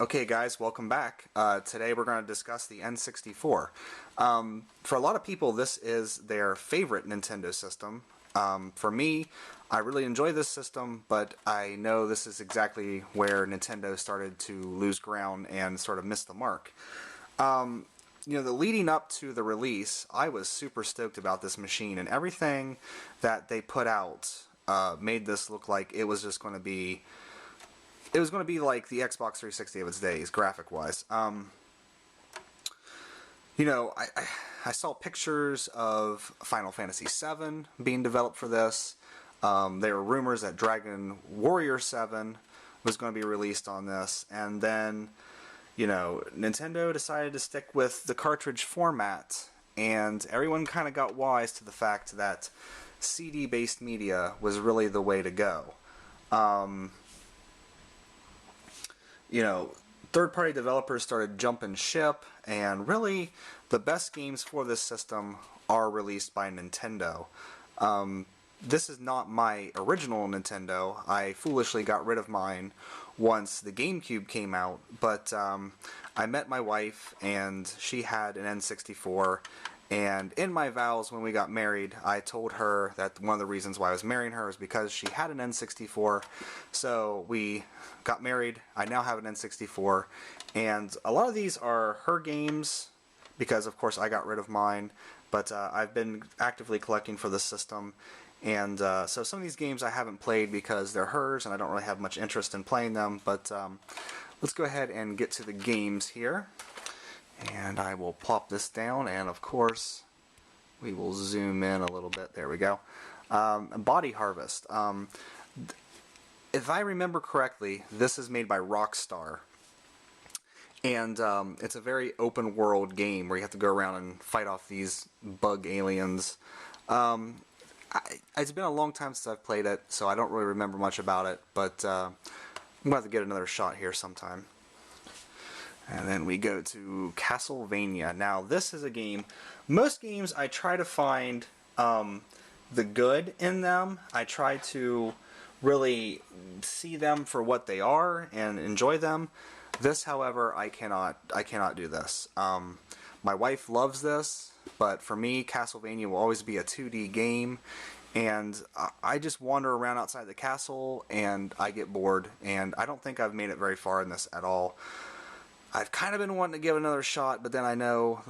Okay guys, welcome back. Today we're going to discuss the N64. For a lot of people this is their favorite Nintendo system. For me, I really enjoy this system, but I know this is exactly where Nintendo started to lose ground and sort of miss the mark. The leading up to the release, I was super stoked about this machine, and everything that they put out made this look like it was just going to be like the Xbox 360 of its days, graphic-wise. I saw pictures of Final Fantasy VII being developed for this. There were rumors that Dragon Warrior 7 was going to be released on this, and then, Nintendo decided to stick with the cartridge format, and everyone kind of got wise to the fact that CD-based media was really the way to go. Third-party developers started jumping ship, and really the best games for this system are released by Nintendo. This is not my original Nintendo. I foolishly got rid of mine once the GameCube came out, but I met my wife and she had an N64, and in my vows when we got married, I told her that one of the reasons why I was marrying her is because she had an N64. So we got married. I now have an N64, and a lot of these are her games because, of course, I got rid of mine. But I've been actively collecting for this system, and so some of these games I haven't played because they're hers, and I don't really have much interest in playing them. But let's go ahead and get to the games here. And I will plop this down, and of course we will zoom in a little bit. There we go. Body Harvest. If I remember correctly, this is made by Rockstar, and it's a very open world game where you have to go around and fight off these bug aliens. It's been a long time since I've played it, so I don't really remember much about it, but I'm going to have to get another shot here sometime. And then we go to Castlevania. Now, this is a game. Most games I try to find the good in them. I try to really see them for what they are and enjoy them. This, however, I cannot do this. My wife loves this, but for me, Castlevania will always be a 2D game, and I just wander around outside the castle and I get bored, and I don't think I've made it very far in this at all. I've kind of been wanting to give it another shot, but then I know,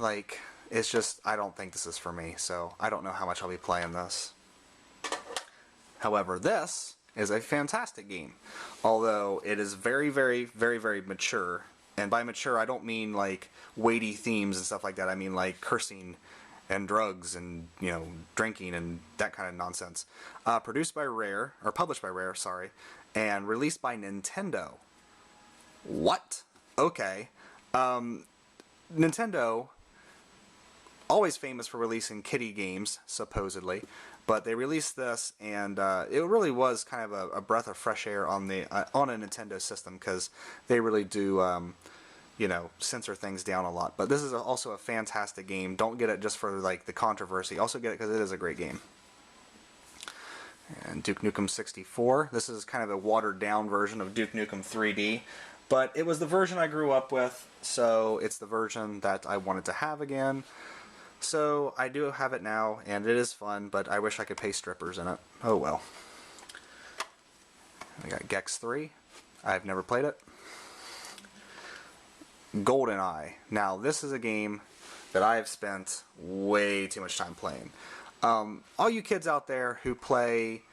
it's just, I don't think this is for me, so I don't know how much I'll be playing this. However, this is a fantastic game, although it is very, very, very, very mature. And by mature, I don't mean, weighty themes and stuff like that. I mean, cursing and drugs and, drinking and that kind of nonsense. Published by Rare, sorry, and released by Nintendo. What? Okay. Nintendo, always famous for releasing kiddie games, supposedly, but they released this, and it really was kind of a breath of fresh air on a Nintendo system, because they really do, censor things down a lot. But this is also a fantastic game. Don't get it just for the controversy. Also get it because it is a great game. And Duke Nukem 64. This is kind of a watered down version of Duke Nukem 3D. But it was the version I grew up with, so it's the version that I wanted to have again. So I do have it now, and it is fun, but I wish I could pay strippers in it. Oh well. We got Gex 3. I've never played it. GoldenEye. Now, this is a game that I've spent way too much time playing. All you kids out there who play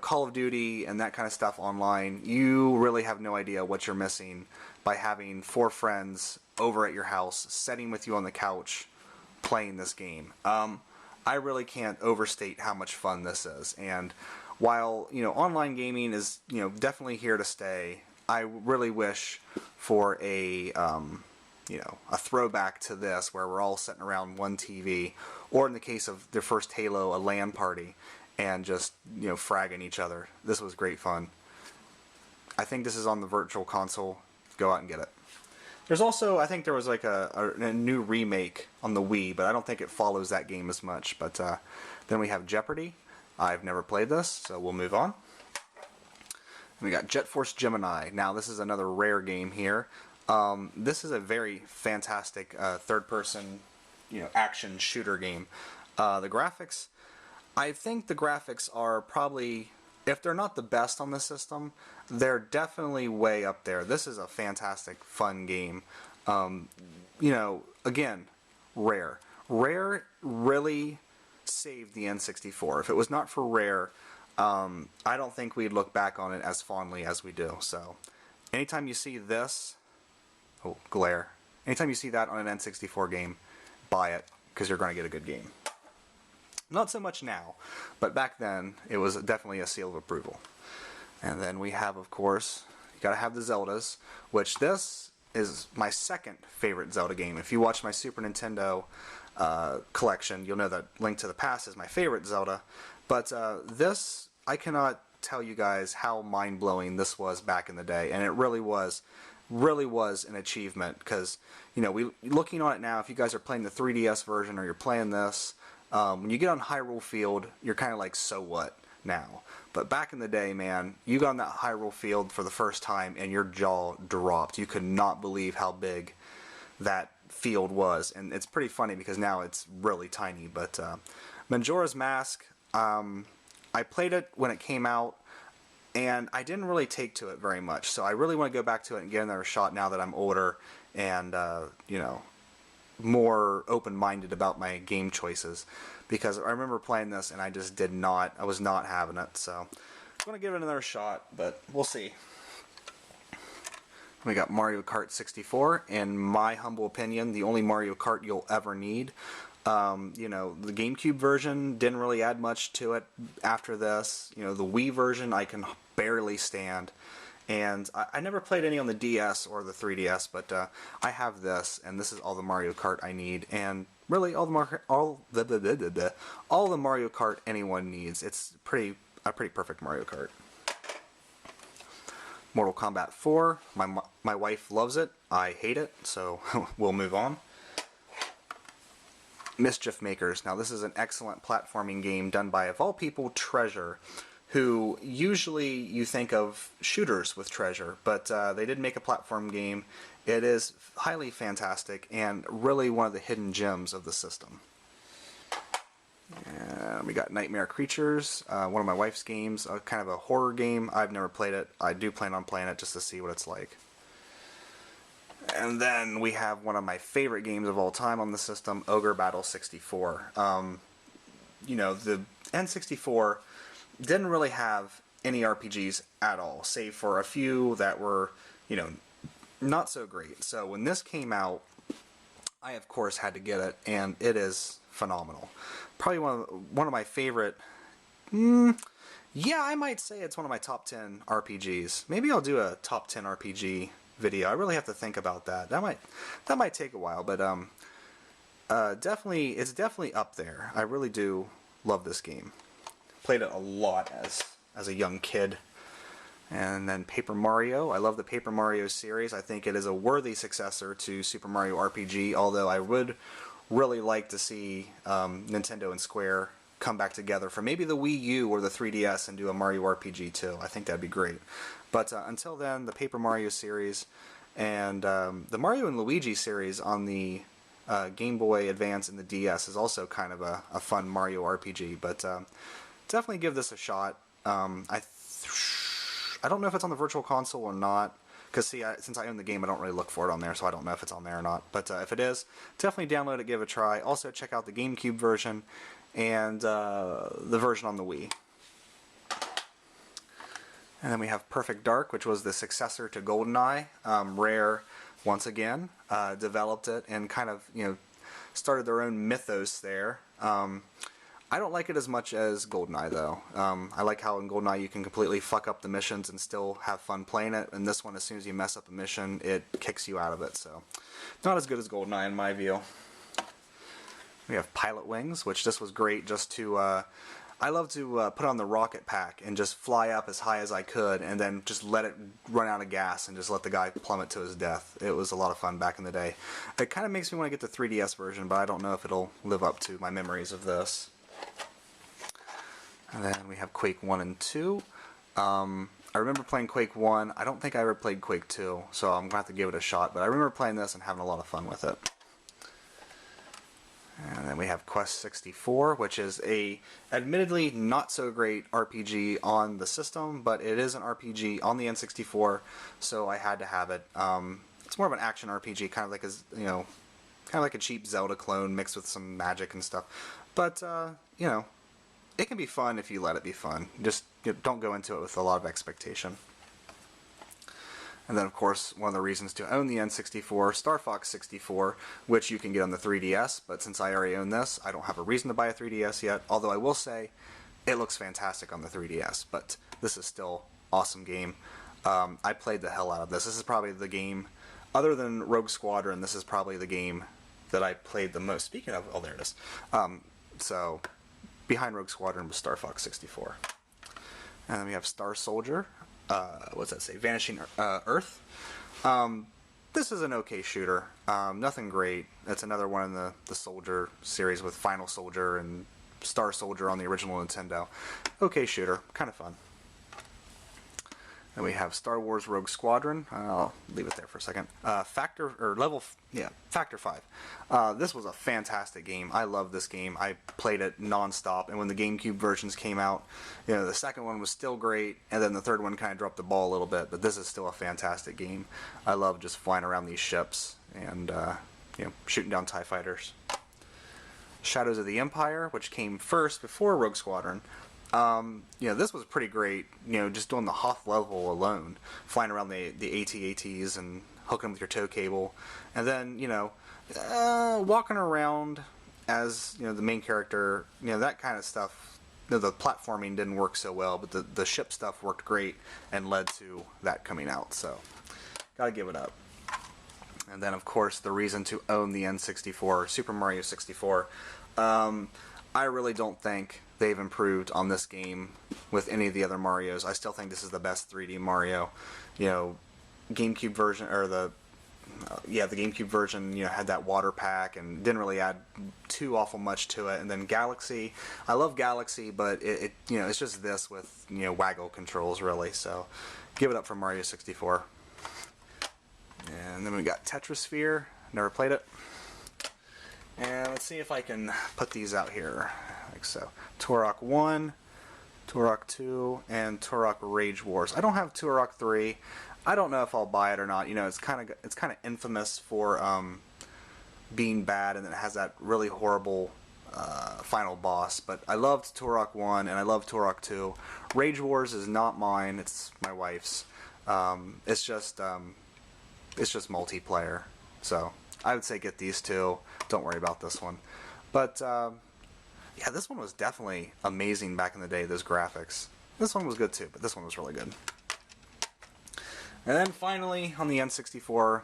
Call of Duty and that kind of stuff online, you really have no idea what you're missing by having 4 friends over at your house, sitting with you on the couch, playing this game. I really can't overstate how much fun this is, and while, online gaming is, definitely here to stay, I really wish for a throwback to this, where we're all sitting around one TV, or in the case of the first Halo, a LAN party, and just, fragging each other. This was great fun. I think this is on the Virtual Console. Go out and get it. There's also, I think there was a new remake on the Wii, but I don't think it follows that game as much. But then we have Jeopardy. I've never played this, so we'll move on. We got Jet Force Gemini. Now, this is another Rare game here. This is a very fantastic third-person, action shooter game. The graphics, I think the graphics are probably, if they're not the best on the system, they're definitely way up there. This is a fantastic, fun game. Again, Rare. Rare really saved the N64. If it was not for Rare, I don't think we'd look back on it as fondly as we do. So, anytime you see this, oh, glare. Anytime you see that on an N64 game, buy it, because you're going to get a good game. Not so much now, but back then, it was definitely a seal of approval. And then we have, of course, you got to have the Zeldas, which this is my second favorite Zelda game. If you watch my Super Nintendo collection, you'll know that Link to the Past is my favorite Zelda. But this, I cannot tell you guys how mind-blowing this was back in the day, and it really was an achievement, because looking on it now, if you guys are playing the 3DS version or you're playing this, when you get on Hyrule Field, you're kind of like, so what now? But back in the day, man, you got on that Hyrule Field for the first time and your jaw dropped. You could not believe how big that field was, and it's pretty funny because now it's really tiny. But Majora's Mask, I played it when it came out, and I didn't really take to it very much, so I really want to go back to it and get another shot now that I'm older and, more open-minded about my game choices, because I remember playing this and I just I was not having it, so I'm going to give it another shot, but we'll see. We got Mario Kart 64, in my humble opinion, the only Mario Kart you'll ever need. The GameCube version didn't really add much to it after this. The Wii version I can barely stand. And I never played any on the DS or the 3DS, but I have this, and this is all the Mario Kart I need. And really, all the Mario Kart anyone needs. It's a pretty perfect Mario Kart. Mortal Kombat 4. My wife loves it. I hate it, so we'll move on. Mischief Makers. Now, this is an excellent platforming game done by, of all people, Treasure, who usually you think of shooters with Treasure, but they did make a platform game. It is highly fantastic and really one of the hidden gems of the system. And we got Nightmare Creatures, one of my wife's games, kind of a horror game. I've never played it. I do plan on playing it just to see what it's like. And then we have one of my favorite games of all time on the system, Ogre Battle 64. The N64 didn't really have any RPGs at all, save for a few that were, not so great. So when this came out, I of course had to get it, and it is phenomenal. Probably one of my favorite. Yeah, I might say it's one of my top 10 RPGs. Maybe I'll do a top 10 RPG video. I really have to think about that. That might take a while, but it's definitely up there. I really do love this game. Played it a lot as a young kid. And then Paper Mario. I love the Paper Mario series. I think it is a worthy successor to Super Mario RPG, although I would really like to see Nintendo and Square come back together for maybe the Wii U or the 3DS and do a Mario RPG too. I think that'd be great. But until then, the Paper Mario series and the Mario and Luigi series on the Game Boy Advance and the DS is also kind of a fun Mario RPG. But definitely give this a shot. I don't know if it's on the Virtual Console or not, because since I own the game, I don't really look for it on there, so I don't know if it's on there or not. But if it is, definitely download it, give it a try. Also, check out the GameCube version and the version on the Wii. And then we have Perfect Dark, which was the successor to GoldenEye. Rare, once again, developed it and kind of, started their own mythos there. I don't like it as much as GoldenEye, though. I like how in GoldenEye you can completely fuck up the missions and still have fun playing it. And this one, as soon as you mess up a mission, it kicks you out of it. So, not as good as GoldenEye in my view. We have Pilot Wings, which this was great just to... I love to put on the rocket pack and just fly up as high as I could and then just let it run out of gas and just let the guy plummet to his death. It was a lot of fun back in the day. It kind of makes me want to get the 3DS version, but I don't know if it'll live up to my memories of this. And then we have Quake 1 and 2. I remember playing Quake 1. I don't think I ever played Quake 2, so I'm going to have to give it a shot. But I remember playing this and having a lot of fun with it. And then we have Quest 64, which is a admittedly not so great RPG on the system, but it is an RPG on the N64, so I had to have it. It's more of an action RPG, kind of like a cheap Zelda clone mixed with some magic and stuff. But it can be fun if you let it be fun. Just don't go into it with a lot of expectation. And then, of course, one of the reasons to own the N64, Star Fox 64, which you can get on the 3DS, but since I already own this, I don't have a reason to buy a 3DS yet, although I will say it looks fantastic on the 3DS, but this is still an awesome game. I played the hell out of this. This is probably the game, other than Rogue Squadron, this is probably the game that I played the most. Speaking of, oh, there it is. So, behind Rogue Squadron was Star Fox 64. And then we have Star Soldier. What's that say? Vanishing Earth. This is an okay shooter. Nothing great. It's another one in the Soldier series with Final Soldier and Star Soldier on the original Nintendo. Okay shooter. Kind of fun. Then we have Star Wars Rogue Squadron. I'll leave it there for a second. Factor 5. This was a fantastic game. I love this game. I played it non-stop, and when the GameCube versions came out, the second one was still great, and then the third one kind of dropped the ball a little bit, but this is still a fantastic game. I love just flying around these ships and shooting down TIE fighters. Shadows of the Empire, which came first before Rogue Squadron. This was pretty great, just doing the Hoth level alone, flying around the AT-ATs and hooking them with your tow cable, and then, walking around as, the main character, that kind of stuff. The platforming didn't work so well, but the ship stuff worked great and led to that coming out, so gotta give it up. And then, of course, the reason to own the N64, Super Mario 64, I really don't think they've improved on this game with any of the other Marios. I still think this is the best 3D Mario. GameCube version, or the GameCube version, had that water pack and didn't really add too awful much to it. And then Galaxy, I love Galaxy, but it's just this with waggle controls really. So give it up for Mario 64. And then we got Tetrasphere. Never played it. And let's see if I can put these out here, like so. Turok 1, Turok 2, and Turok Rage Wars. I don't have Turok 3. I don't know if I'll buy it or not. It's kind of infamous for being bad, and it has that really horrible final boss. But I loved Turok 1 and I love Turok 2. Rage Wars is not mine. It's my wife's. It's just multiplayer. So I would say get these two. Don't worry about this one. But yeah, this one was definitely amazing back in the day, those graphics. This one was good too, but this one was really good. And then finally, on the N64,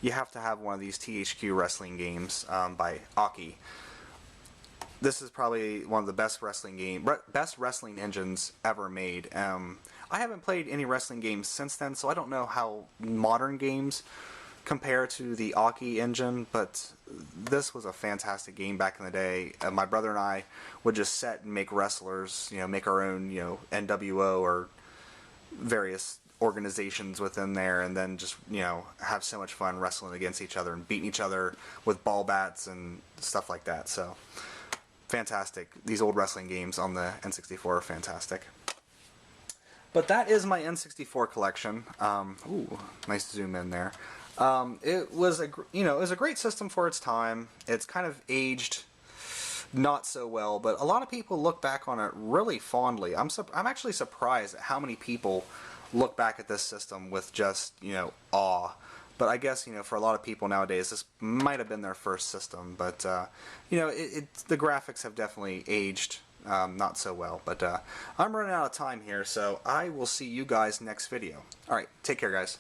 you have to have one of these THQ wrestling games by Aki. This is probably one of the best wrestling engines ever made. I haven't played any wrestling games since then, so I don't know how modern games compare to the Aki engine, but this was a fantastic game back in the day. My brother and I would just set and make wrestlers, make our own, NWO or various organizations within there, and then just, have so much fun wrestling against each other and beating each other with ball bats and stuff like that. So, fantastic. These old wrestling games on the N64 are fantastic. But that is my N64 collection. Ooh, nice zoom in there. It was a great system for its time. It's kind of aged not so well, but a lot of people look back on it really fondly. I'm actually surprised at how many people look back at this system with just awe. But I guess for a lot of people nowadays, this might have been their first system. But the graphics have definitely aged not so well. But I'm running out of time here, so I will see you guys next video. All right, take care, guys.